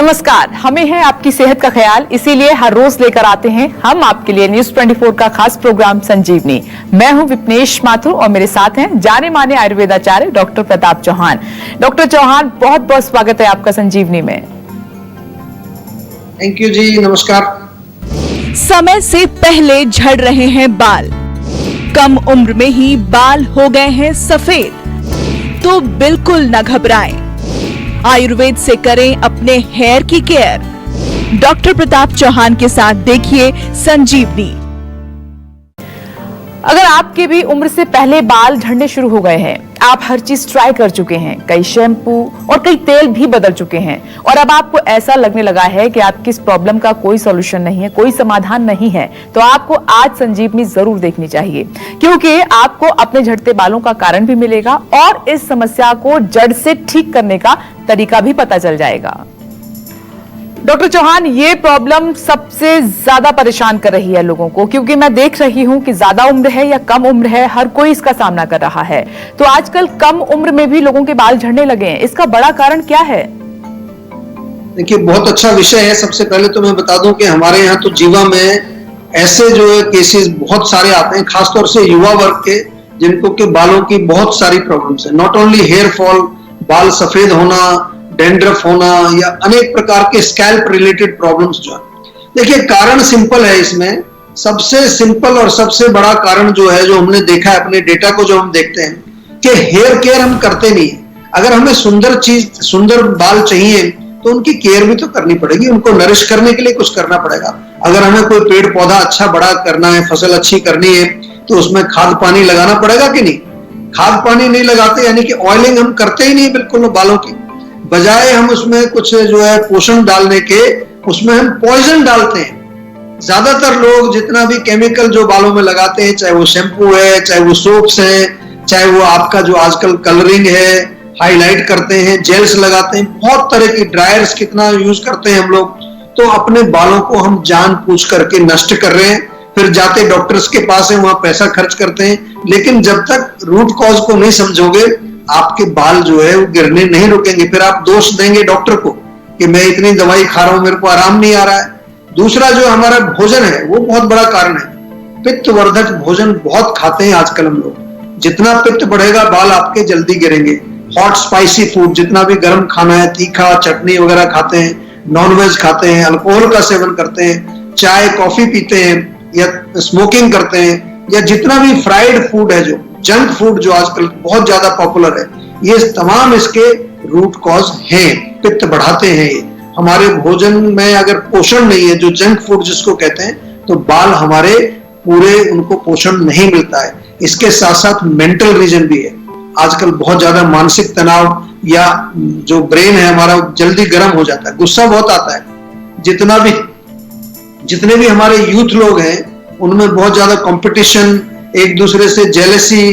नमस्कार, हमें है आपकी सेहत का ख्याल, इसीलिए हर रोज लेकर आते हैं हम आपके लिए न्यूज 24 का खास प्रोग्राम संजीवनी। मैं हूं विपनेश माथुर और मेरे साथ हैं जाने माने आयुर्वेदाचार्य डॉक्टर प्रताप चौहान। डॉक्टर चौहान, बहुत बहुत स्वागत है आपका संजीवनी में। थैंक यू जी, नमस्कार। समय से पहले झड़ रहे हैं बाल, कम उम्र में ही बाल हो गए हैं सफेद, तो बिल्कुल न घबराएं। आयुर्वेद से करें अपने हेयर की केयर। डॉक्टर प्रताप चौहान के साथ देखिए संजीवनी। अगर आपके भी उम्र से पहले बाल झड़ने शुरू हो गए हैं, आप हर चीज ट्राई कर चुके हैं, कई शैम्पू और कई तेल भी बदल चुके हैं और अब आपको ऐसा लगने लगा है कि आपकी इस प्रॉब्लम का कोई सॉल्यूशन नहीं है, कोई समाधान नहीं है, तो आपको आज संजीवनी जरूर देखनी चाहिए, क्योंकि आपको अपने झड़ते बालों का कारण भी मिलेगा और इस समस्या को जड़ से ठीक करने का तरीका भी पता चल जाएगा। डॉक्टर चौहान, ये प्रॉब्लम सबसे ज्यादा परेशान कर रही है लोगों को, क्योंकि मैं देख रही हूं कि ज्यादा उम्र है या कम उम्र है, हर कोई इसका सामना कर रहा है। तो आजकल कम उम्र में भी लोगों के बाल झड़ने लगे हैं, इसका बड़ा कारण क्या है? देखिए, बहुत अच्छा विषय है। सबसे पहले तो मैं बता दूं कि हमारे यहाँ तो जीवा में ऐसे जो है केसेस बहुत सारे आते हैं, खासतौर से युवा वर्ग के, जिनको के बालों की बहुत सारी प्रॉब्लम्स है। नॉट ओनली हेयर फॉल, बाल सफेद होना, डेंड्रफ होना या अनेक प्रकार के स्कैल्प रिलेटेड प्रॉब्लम्स जो है। देखिए, कारण सिंपल है। इसमें सबसे सिंपल और सबसे बड़ा कारण जो है, जो हमने देखा है अपने डेटा को, जो हम देखते हैं कि हेयर केयर हम करते नहीं है। अगर हमें सुंदर बाल चाहिए तो उनकी केयर भी तो करनी पड़ेगी, उनको नरिश करने के लिए कुछ करना पड़ेगा। अगर हमें कोई पेड़ पौधा अच्छा बड़ा करना है, फसल अच्छी करनी है, तो उसमें खाद पानी लगाना पड़ेगा कि नहीं? खाद पानी नहीं लगाते यानी कि ऑयलिंग हम करते ही नहीं बिल्कुल बालों की, बजाय हम उसमें कुछ जो है पोषण डालने के, उसमें हम पॉइजन डालते हैं। ज्यादातर लोग जितना भी केमिकल जो बालों में लगाते हैं, चाहे वो शैम्पू है, चाहे वो सोप्स हैं, चाहे वो आपका जो आजकल कलरिंग है, हाईलाइट करते हैं, जेल्स लगाते हैं, बहुत तरह की ड्रायर्स कितना यूज करते हैं हम लोग, तो अपने बालों को हम जानबूझ करके नष्ट कर रहे हैं। फिर जाते डॉक्टर्स के पास है, वहां पैसा खर्च करते हैं, लेकिन जब तक रूट कॉज को नहीं समझोगे, आपके बाल जो है वो गिरने नहीं रुकेंगे। फिर आप दोष देंगे डॉक्टर को कि मैं इतनी दवाई खा रहा हूं, मेरे को आराम नहीं आ रहा है। दूसरा जो हमारा भोजन है, वो बहुत बड़ा कारण है। पित्तवर्धक भोजन बहुत खाते हैं आजकल हम लोग। जितना पित्त बढ़ेगा, बाल आपके जल्दी गिरेंगे। हॉट स्पाइसी फूड, जितना भी गर्म खाना है, तीखा चटनी वगैरह खाते हैं, नॉनवेज खाते हैं, अल्कोहल का सेवन करते हैं, चाय कॉफी पीते हैं या स्मोकिंग करते हैं, या जितना भी फ्राइड फूड है, जो जंक फूड जो आजकल बहुत ज्यादा पॉपुलर है, ये तमाम इसके रूट कॉज हैं, पित्त बढ़ाते हैं। ये हमारे भोजन में अगर पोषण नहीं है, जो जंक फूड जिसको कहते हैं, तो बाल हमारे पूरे उनको पोषण नहीं मिलता है। इसके साथ साथ मेंटल रीजन भी है। आजकल बहुत ज्यादा मानसिक तनाव, या जो ब्रेन है हमारा जल्दी गर्म हो जाता है, गुस्सा बहुत आता है। जितने भी हमारे यूथ लोग हैं, उनमें बहुत ज्यादा कंपटीशन, एक दूसरे से जेलसी,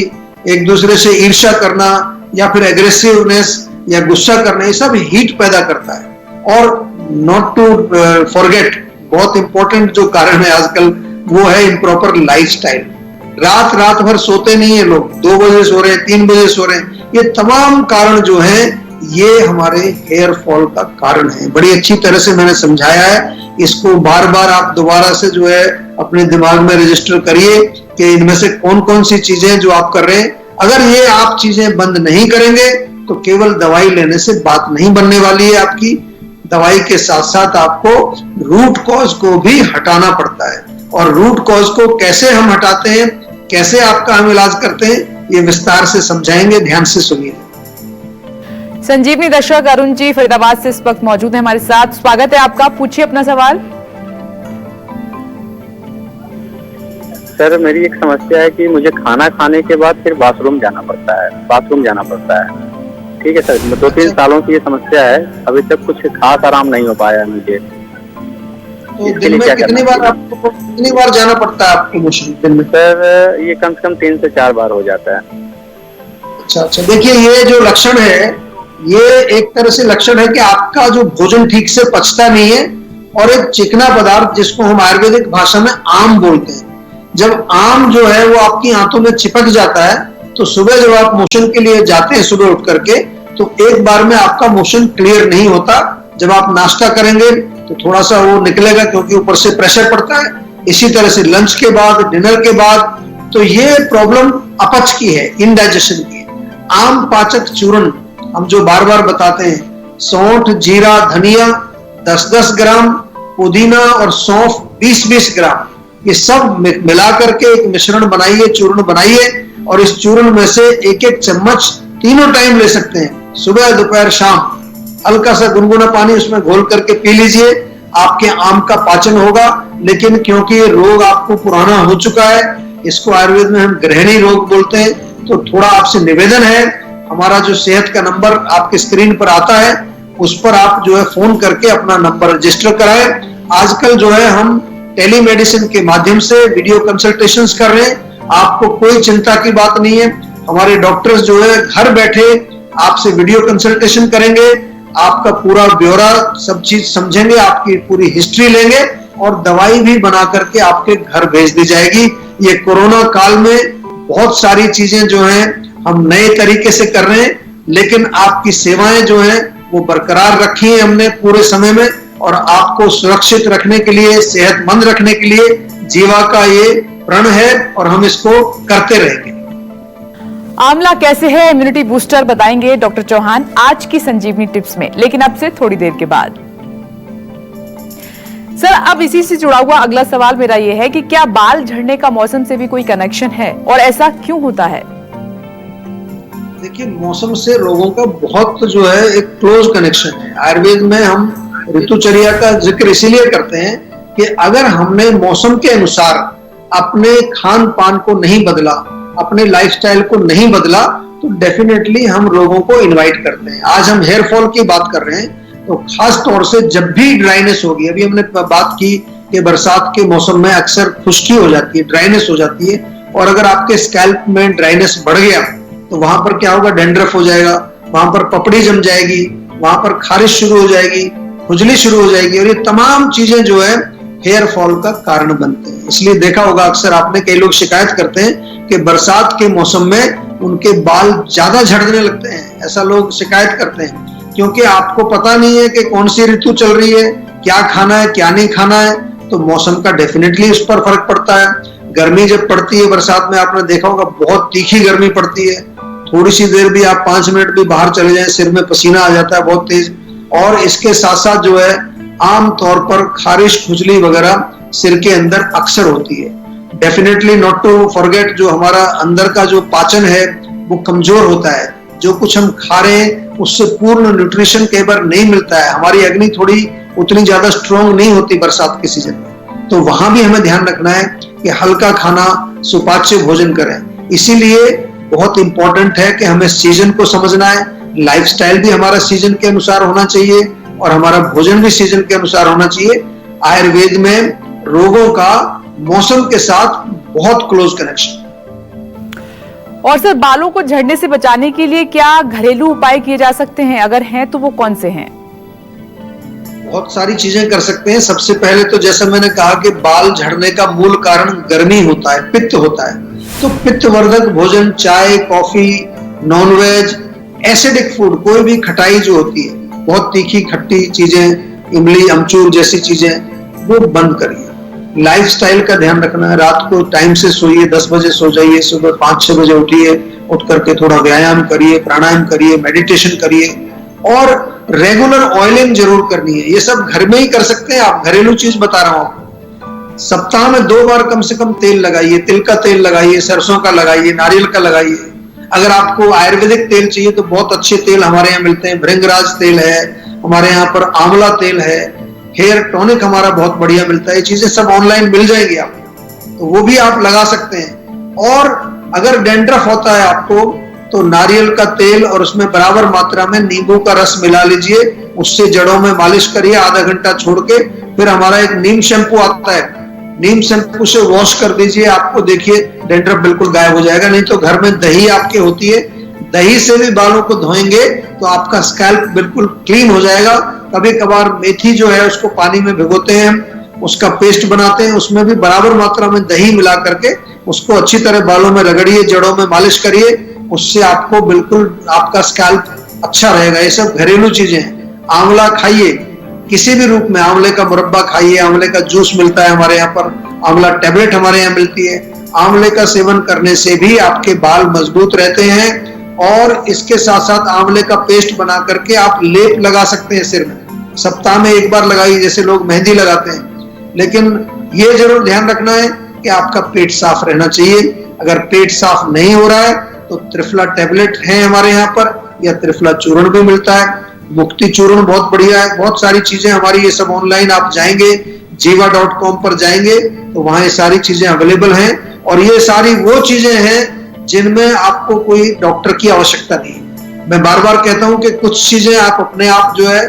एक दूसरे से ईर्ष्या करना, या फिर एग्रेसिवनेस या गुस्सा करना, ये सब हीट पैदा करता है। और नॉट टू फॉरगेट, बहुत इंपॉर्टेंट जो कारण है आजकल, वो है इम्प्रॉपर लाइफस्टाइल। रात भर सोते नहीं है लोग, 2 बजे सो रहे हैं, 3 बजे सो रहे हैं। ये तमाम कारण जो है, ये हमारे हेयर फॉल का कारण है। बड़ी अच्छी तरह से मैंने समझाया है। इसको बार बार आप दोबारा से जो है अपने दिमाग में रजिस्टर करिए कि इनमें से कौन कौन सी चीजें जो आप कर रहे हैं। अगर ये आप चीजें बंद नहीं करेंगे तो केवल दवाई लेने से बात नहीं बनने वाली है आपकी। दवाई के साथ साथ आपको रूट कॉज को भी हटाना पड़ता है, और रूट कॉज को कैसे हम हटाते हैं, कैसे आपका हम इलाज करते हैं, ये विस्तार से समझाएंगे। ध्यान से सुनिए। संजीवनी दर्शक अरुण जी फरीदाबाद से इस वक्त मौजूद है हमारे साथ। स्वागत है आपका, पूछिए अपना सवाल। सर, मेरी एक समस्या है कि मुझे खाना खाने के बाद फिर बाथरूम जाना पड़ता है। ठीक है सर, 2-3 सालों की ये समस्या है, अभी तक कुछ खास आराम नहीं हो पाया है मुझे। तो दिन में कितनी बार जाना पड़ता है आपको मोशन दिन में? सर, ये कम से कम 3 से 4 बार हो जाता है। अच्छा, देखिए, ये जो लक्षण है, ये एक तरह से लक्षण है कि आपका जो भोजन ठीक से पचता नहीं है, और एक चिकना पदार्थ जिसको हम आयुर्वेदिक भाषा में आम बोलते हैं, जब आम जो है वो आपकी आंतों में चिपक जाता है, तो सुबह जब आप मोशन के लिए जाते हैं सुबह उठ करके, तो एक बार में आपका मोशन क्लियर नहीं होता, जब आप नाश्ता करेंगे तो थोड़ा सा वो निकलेगा क्योंकि ऊपर से प्रेशर पड़ता है। इसी तरह से लंच के बाद, डिनर के बाद, तो ये प्रॉब्लम अपच की है, इनडाइजेशन की। आम पाचक चूर्ण हम जो बार बार बताते हैं, सौंठ, जीरा, धनिया 10-10 ग्राम, पुदीना और सौंफ 20-20 ग्राम, ये सब मिला करके एक मिश्रण बनाइए, चूर्ण बनाइए, और इस चूर्ण में से एक एक चम्मच तीनों टाइम ले सकते हैं, सुबह, दोपहर, शाम। हल्का सा गुनगुना पानी उसमें घोल करके पी लीजिए, आपके आम का पाचन होगा। लेकिन क्योंकि ये रोग आपको पुराना हो चुका है, इसको आयुर्वेद में हम गृहिणी रोग बोलते हैं, तो थोड़ा आपसे निवेदन है, हमारा जो सेहत का नंबर आपके स्क्रीन पर आता है उस पर आप जो है फोन करके अपना नंबर रजिस्टर कराएं। आजकल जो है हम टेलीमेडिसिन के माध्यम से वीडियो कंसल्टेशंस कर रहे हैं, आपको कोई चिंता की बात नहीं है। हमारे डॉक्टर्स जो है घर बैठे आपसे वीडियो कंसल्टेशन करेंगे, आपका पूरा ब्यौरा सब चीज समझेंगे, आपकी पूरी हिस्ट्री लेंगे और दवाई भी बना करके आपके घर भेज दी जाएगी। ये कोरोना काल में बहुत सारी चीजें जो हैं हम नए तरीके से कर रहे हैं, लेकिन आपकी सेवाएं जो हैं वो बरकरार रखी है हमने पूरे समय में, और आपको सुरक्षित रखने के लिए, सेहतमंद रखने के लिए जीवा का ये प्रण है और हम इसको करते रहेंगे। आंवला कैसे है इम्यूनिटी बूस्टर बताएंगे डॉक्टर चौहान आज की संजीवनी टिप्स में, लेकिन अब से थोड़ी देर के बाद। सर, अब इसी से जुड़ा हुआ अगला सवाल मेरा ये है कि क्या बाल झड़ने का मौसम से भी कोई कनेक्शन है और ऐसा क्यों होता है? देखिए, मौसम से रोगों का बहुत जो है एक क्लोज कनेक्शन है। आयुर्वेद में हम ऋतुचर्या का जिक्र इसीलिए करते हैं कि अगर हमने मौसम के अनुसार अपने खान पान को नहीं बदला, अपने लाइफस्टाइल को नहीं बदला, तो डेफिनेटली हम रोगों को इनवाइट करते हैं। आज हम हेयर फॉल की बात कर रहे हैं, तो खास तौर से जब भी ड्राइनेस होगी, अभी हमने बात की कि बरसात के मौसम में अक्सर खुश्की हो जाती है, ड्राइनेस हो जाती है, और अगर आपके स्कैल्प में ड्राइनेस बढ़ गया तो वहां पर क्या होगा, डेंड्रफ हो जाएगा, वहां पर पपड़ी जम जाएगी, वहां पर खारिश शुरू हो जाएगी, खुजली शुरू हो जाएगी, और ये तमाम चीजें जो है हेयर फॉल का कारण बनते हैं। इसलिए देखा होगा अक्सर आपने, कई लोग शिकायत करते हैं कि बरसात के मौसम में उनके बाल ज्यादा झड़ने लगते हैं, ऐसा लोग शिकायत करते हैं, क्योंकि आपको पता नहीं है कि कौन सी ऋतु चल रही है, क्या खाना है, क्या नहीं खाना है, तो मौसम का डेफिनेटली उस पर फर्क पड़ता है। गर्मी जब पड़ती है बरसात में, आपने देखा होगा बहुत तीखी गर्मी पड़ती है, थोड़ी सी देर भी आप 5 मिनट भी बाहर चले जाएं, सिर में पसीना आ जाता है बहुत तेज, और इसके साथ साथ जो है आम तौर पर खारिश, खुजली वगैरह सिर के अंदर अक्सर होती है। डेफिनेटली नॉट टू फॉरगेट, जो हमारा अंदर का जो पाचन है वो कमजोर होता है, जो कुछ हम खा रहे हैं उससे पूर्ण न्यूट्रिशन कई बार नहीं मिलता है, हमारी अग्नि थोड़ी उतनी ज्यादा स्ट्रॉन्ग नहीं होती बरसात के सीजन में, तो वहां भी हमें ध्यान रखना है कि हल्का खाना, सुपाच्य भोजन करें। इसीलिए बहुत इंपॉर्टेंट है कि हमें सीजन को समझना है, लाइफस्टाइल भी हमारा सीजन के अनुसार होना चाहिए और हमारा भोजन भी सीजन के अनुसार होना चाहिए। आयुर्वेद में रोगों का मौसम के साथ बहुत क्लोज कनेक्शन। और सर, बालों को झड़ने से बचाने के लिए क्या घरेलू उपाय किए जा सकते हैं? अगर हैं तो वो कौन से हैं? बहुत सारी चीजें कर सकते हैं। सबसे पहले तो जैसा मैंने कहा कि बाल झड़ने का मूल कारण गर्मी होता है, पित्त होता है, तो पित्तवर्धक भोजन, चाय, कॉफी, नॉनवेज, एसिडिक फूड, कोई भी खटाई जो होती है, बहुत तीखी खट्टी चीजें, इमली, अमचूर जैसी चीजें, वो बंद करिए। लाइफस्टाइल का ध्यान रखना है, रात को टाइम से सोइए, 10 बजे सो जाइए, सुबह 5-6 बजे उठिए, उठ करके थोड़ा व्यायाम करिए, प्राणायाम करिए, मेडिटेशन करिए, और रेगुलर ऑयलिंग जरूर करनी है। ये सब घर में ही कर सकते हैं आप, घरेलू चीज बता रहा हूं। सप्ताह में 2 बार कम से कम तेल लगाइए, तिल का तेल लगाइए, सरसों का लगाइए, नारियल का लगाइए। अगर आपको आयुर्वेदिक तेल चाहिए तो बहुत अच्छे तेल हमारे यहाँ मिलते हैं, भृंगराज तेल है, हमारे यहाँ पर आंवला तेल है, हेयर टॉनिक हमारा बहुत बढ़िया मिलता है। ये चीजें सब ऑनलाइन मिल जाएगी आपको, तो वो भी आप लगा सकते हैं। और अगर डेंड्रफ होता है आपको, तो नारियल का तेल और उसमें बराबर मात्रा में नींबू का रस मिला लीजिए, उससे जड़ों में मालिश करिए आधा घंटा छोड़ के। फिर हमारा एक नीम शैम्पू आता है, नीम शैम्पू से वॉश कर दीजिए, आपको देखिए डेंड्रफ बिल्कुल गायब हो जाएगा। नहीं तो घर में दही आपके होती है, दही से भी बालों को धोएंगे तो आपका स्कैल्प बिल्कुल क्लीन हो जाएगा। कभी कभार मेथी जो है उसको पानी में भिगोते हैं, उसका पेस्ट बनाते हैं, उसमें भी बराबर मात्रा में दही मिला करके उसको अच्छी तरह बालों में रगड़िए, जड़ों में मालिश करिए, उससे आपको बिल्कुल आपका स्कैल्प अच्छा रहेगा। ये सब घरेलू चीजें हैं। आंवला खाइए, किसी भी रूप में, आंवले का मुरब्बा खाइए, आंवले का जूस मिलता है हमारे यहाँ पर, आंवला टैबलेट हमारे यहाँ मिलती है। आंवले का सेवन करने से भी आपके बाल मजबूत रहते हैं। और इसके साथ साथ आंवले का पेस्ट बना करके आप लेप लगा सकते हैं सिर में, सप्ताह में एक बार लगाइए, जैसे लोग मेहंदी लगाते हैं। लेकिन ये जरूर ध्यान रखना है कि आपका पेट साफ रहना चाहिए। अगर पेट साफ नहीं हो रहा है तो त्रिफला टैबलेट है हमारे यहाँ पर, या त्रिफला चूर्ण भी मिलता है, मुक्ति चूर्ण बहुत बढ़िया है। बहुत सारी चीजें हमारी ये सब ऑनलाइन, आप जाएंगे jiva.com पर जाएंगे तो वहां ये सारी चीजें अवेलेबल हैं। और ये सारी वो चीजें हैं जिनमें आपको कोई डॉक्टर की आवश्यकता नहीं है। मैं बार बार कहता हूं कि कुछ चीजें आप अपने आप जो है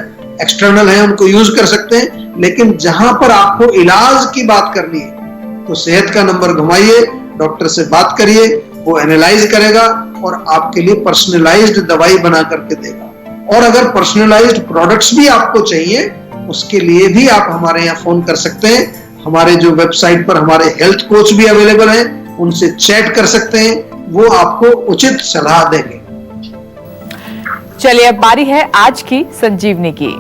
एक्सटर्नल है उनको यूज कर सकते हैं, लेकिन जहां पर आपको इलाज की बात करनी है तो सेहत का नंबर घुमाइए, डॉक्टर से बात करिए, वो एनालाइज करेगा और आपके लिए पर्सनलाइज्ड दवाई बना करके देगा। और अगर पर्सनलाइज्ड प्रोडक्ट्स भी आपको चाहिए उसके लिए भी आप हमारे यहाँ फोन कर सकते हैं। हमारे जो वेबसाइट पर हमारे हेल्थ कोच भी अवेलेबल हैं, उनसे चैट कर सकते हैं, वो आपको उचित सलाह देंगे। चलिए अब बारी है आज की संजीवनी की।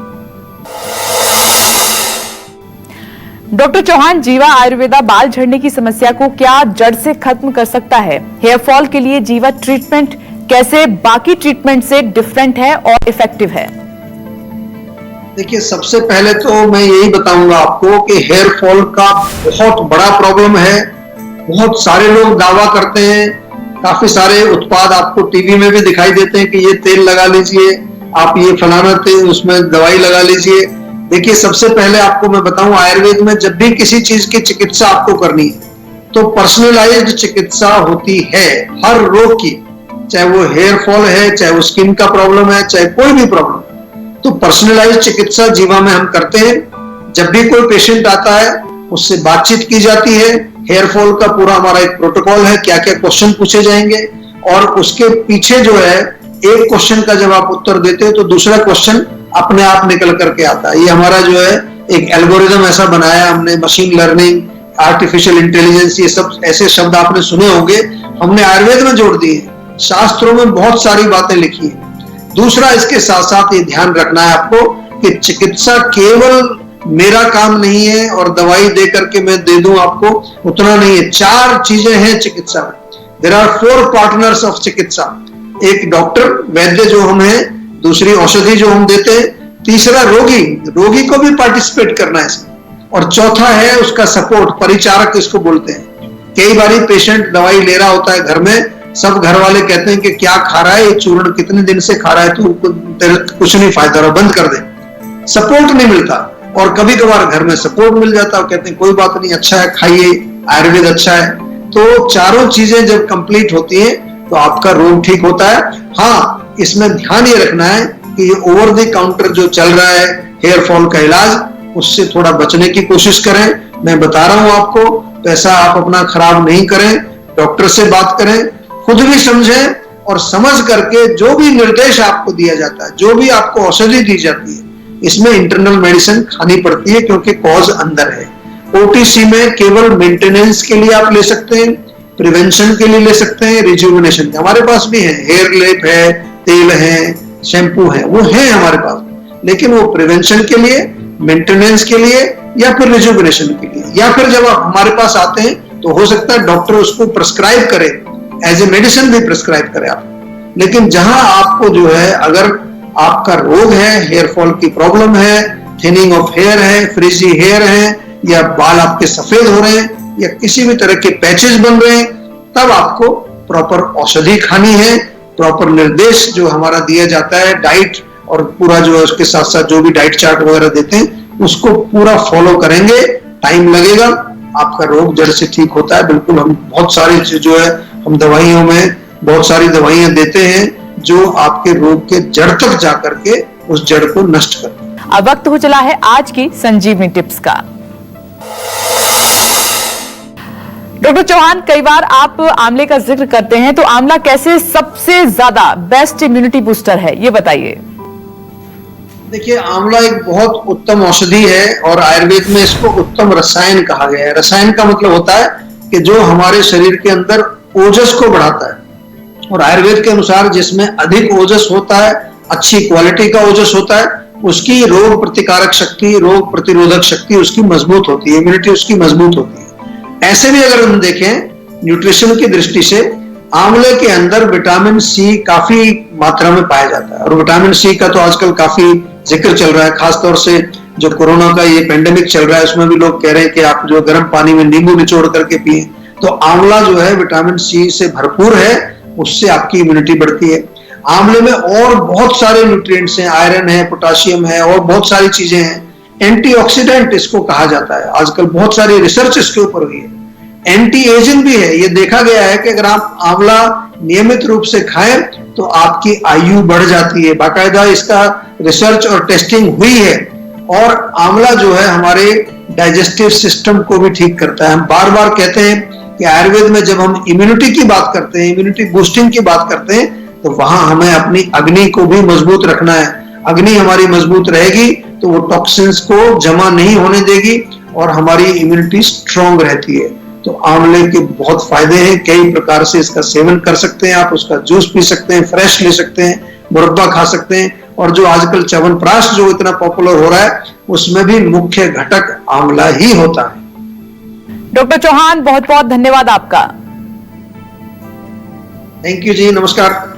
डॉक्टर चौहान, जीवा आयुर्वेदा बाल झड़ने की समस्या को क्या जड़ से खत्म कर सकता है? हेयर फॉल के लिए जीवा ट्रीटमेंट कैसे बाकी ट्रीटमेंट से डिफरेंट है और इफेक्टिव है? देखिए, सबसे पहले तो मैं यही बताऊंगा आपको कि हेयर फॉल का बहुत बड़ा प्रॉब्लम है। बहुत सारे लोग दावा करते हैं, काफी सारे उत्पाद आपको टीवी में भी दिखाई देते हैं कि ये तेल लगा लीजिए, आप ये फलाना तेल, उसमें दवाई लगा लीजिए। देखिए, सबसे पहले आपको मैं बताऊं, आयुर्वेद में जब भी किसी चीज की चिकित्सा आपको करनी है तो पर्सनलाइज्ड चिकित्सा होती है हर रोग की, चाहे वो हेयर फॉल है, चाहे वो स्किन का प्रॉब्लम है, चाहे कोई भी प्रॉब्लम। तो पर्सनलाइज्ड चिकित्सा जीवा में हम करते हैं। जब भी कोई पेशेंट आता है उससे बातचीत की जाती है। हेयर फॉल का पूरा हमारा एक प्रोटोकॉल है, क्या क्या क्वेश्चन पूछे जाएंगे, और उसके पीछे जो है एक क्वेश्चन का जब आप उत्तर देते हैं तो दूसरा क्वेश्चन अपने आप निकल करके आता है। ये हमारा जो है एक एल्गोरिदम ऐसा बनाया हमने, मशीन लर्निंग, आर्टिफिशियल इंटेलिजेंस, ये सब ऐसे शब्द आपने सुने होंगे, हमने आयुर्वेद में जोड़ दिए। शास्त्रों में बहुत सारी बातें लिखी है। दूसरा, इसके साथ साथ ये ध्यान रखना है आपको कि चिकित्सा केवल मेरा काम नहीं है और दवाई दे करके मैं दे दूं आपको, उतना नहीं है। 4 चीजें हैं चिकित्सा में। देयर आर 4 पार्टनर्स ऑफ चिकित्सा। एक डॉक्टर, वैद्य जो हम हैं, दूसरी औषधि जो हम देते हैं, तीसरा रोगी, रोगी को भी पार्टिसिपेट करना है इसमें, और चौथा है उसका सपोर्ट, परिचारक इसको बोलते हैं। कई बारी पेशेंट दवाई ले रहा होता है घर में, सब घर वाले कहते हैं कि क्या खा रहा है ये चूर्ण, कितने दिन से खा रहा है, तो कुछ नहीं फायदा रहा, बंद कर दे। सपोर्ट नहीं मिलता, और कभी कभार घर में सपोर्ट मिल जाता है, कहते हैं कोई बात नहीं, अच्छा है, खाइए, आयुर्वेद अच्छा है। तो चारों चीजें जब कंप्लीट होती हैं तो आपका रोग ठीक होता है। हाँ, इसमें ध्यान ये रखना है कि ये ओवर द काउंटर जो चल रहा है हेयर फॉल का इलाज, उससे थोड़ा बचने की कोशिश करें। मैं बता रहा हूं आपको, पैसा आप अपना खराब नहीं करें, डॉक्टर से बात करें, खुद भी समझें, और समझ करके जो भी निर्देश आपको दिया जाता है, जो भी आपको औषधि दी जाती है, इसमें इंटरनल मेडिसिन खानी पड़ती है क्योंकि कॉज अंदर है। ओटीसी में केवल मेंटेनेंस के लिए आप ले सकते हैं, प्रिवेंशन के लिए ले सकते हैं, रिजुविनेशन के हमारे पास भी है, हेयर लेप है, तेल है, शैम्पू है, वो है हमारे पास। लेकिन वो प्रिवेंशन के लिए, मेंटेनेंस के लिए, या फिर रिजुविनेशन के लिए, या फिर जब आप हमारे पास आते हैं तो हो सकता है डॉक्टर उसको प्रिस्क्राइब करे, एज ए मेडिसिन भी प्रिस्क्राइब करे आप। लेकिन जहां आपको जो है, अगर आपका रोग है, हेयर फॉल की प्रॉब्लम है, थिनिंग ऑफ हेयर है, फ्रिजी हेयर है, या बाल आपके सफेद हो रहे हैं, या किसी भी तरह के पैचेस बन रहे हैं, तब आपको प्रॉपर औषधि खानी है। प्रॉपर निर्देश जो हमारा दिया जाता है, डाइट और पूरा जो है उसके साथ साथ जो भी डाइट चार्ट वगैरह देते हैं उसको पूरा फॉलो करेंगे। टाइम लगेगा, आपका रोग जड़ से ठीक होता है। बिल्कुल, हम बहुत सारी जो है हम दवाइयों में बहुत सारी दवाइयां देते हैं जो आपके रोग के जड़ तक जाकर के उस जड़ को नष्ट करते हैं। अब वक्त हो चला है आज की संजीवनी टिप्स का। डॉक्टर चौहान, कई बार आप आंवले का जिक्र करते हैं, तो आंवला कैसे सबसे ज्यादा बेस्ट इम्यूनिटी बूस्टर है, ये बताइए। देखिए, आंवला एक बहुत उत्तम औषधि है और आयुर्वेद में इसको उत्तम रसायन कहा गया है। रसायन का मतलब होता है कि जो हमारे शरीर के अंदर ओजस को बढ़ाता है, और आयुर्वेद के अनुसार जिसमें अधिक ओजस होता है, अच्छी क्वालिटी का ओजस होता है, उसकी रोग प्रतिकारक शक्ति, रोग प्रतिरोधक शक्ति उसकी मजबूत होती है, इम्यूनिटी उसकी मजबूत होती है। ऐसे भी अगर हम देखें न्यूट्रिशन की दृष्टि से, आंवले के अंदर विटामिन सी काफी मात्रा में पाया जाता है, और विटामिन सी का तो आजकल काफी जिक्र चल रहा है, खासतौर से जो कोरोना का ये पेंडेमिक चल रहा है उसमें भी लोग कह रहे हैं कि आप जो गर्म पानी में नींबू निचोड़ करके पिए। तो आंवला जो है विटामिन सी से भरपूर है, उससे आपकी इम्यूनिटी बढ़ती है। आंवले में और बहुत सारे न्यूट्रिएंट्स हैं, आयरन है, पोटाशियम है और बहुत सारी चीजें हैं। एंटीऑक्सीडेंट इसको कहा जाता है, आजकल बहुत सारी रिसर्च इसके ऊपर हुई है। एंटी एजिंग भी है, ये देखा गया है कि अगर आप आंवला नियमित रूप से खाएं तो आपकी आयु बढ़ जाती है, बाकायदा इसका रिसर्च और टेस्टिंग हुई है। और आंवला जो है हमारे डाइजेस्टिव सिस्टम को भी ठीक करता है। हम बार बार कहते हैं कि आयुर्वेद में जब हम इम्यूनिटी की बात करते हैं, इम्यूनिटी बूस्टिंग की बात करते हैं, तो वहां हमें अपनी अग्नि को भी मजबूत रखना है। अग्नि हमारी मजबूत रहेगी तो वो टॉक्सिन्स को जमा नहीं होने देगी और हमारी इम्यूनिटी स्ट्रांग रहती है। तो आंवले के बहुत फायदे हैं, कई प्रकार से इसका सेवन कर सकते हैं आप, उसका जूस पी सकते हैं, फ्रेश ले सकते हैं, मुरब्बा खा सकते हैं, और जो आजकल च्यवनप्राश जो इतना पॉपुलर हो रहा है उसमें भी मुख्य घटक आंवला ही होता है। डॉक्टर चौहान, बहुत बहुत धन्यवाद आपका। थैंक यू जी, नमस्कार।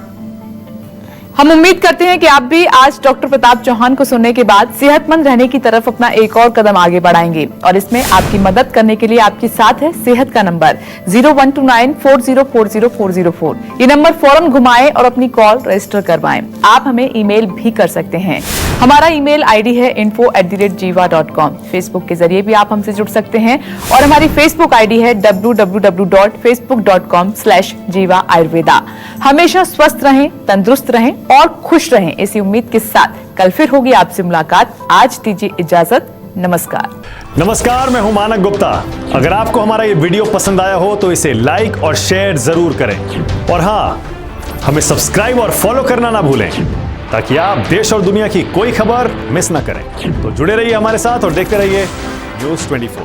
हम उम्मीद करते हैं कि आप भी आज डॉक्टर प्रताप चौहान को सुनने के बाद सेहतमंद रहने की तरफ अपना एक और कदम आगे बढ़ाएंगे, और इसमें आपकी मदद करने के लिए आपके साथ है सेहत का नंबर 0129404004। ये नंबर फौरन घुमाएं और अपनी कॉल रजिस्टर करवाएं। आप हमें ईमेल भी कर सकते हैं, हमारा ईमेल आईडी है info@jiva.com। फेसबुक के जरिए भी आप हमसे जुड़ सकते हैं, और हमारी फेसबुक आईडी है www.facebook.com/jiva ayurveda। हमेशा स्वस्थ रहें, तंदुरुस्त रहें और खुश रहें, इसी उम्मीद के साथ कल फिर होगी आपसे मुलाकात। आज दीजिए इजाजत, नमस्कार। नमस्कार, मैं हूं मानक गुप्ता। अगर आपको हमारा ये वीडियो पसंद आया हो तो इसे लाइक और शेयर जरूर करें, और हाँ, हमें सब्सक्राइब और फॉलो करना ना भूलें ताकि आप देश और दुनिया की कोई खबर मिस ना करें। तो जुड़े रहिए हमारे साथ और देखते रहिए न्यूज़ 24।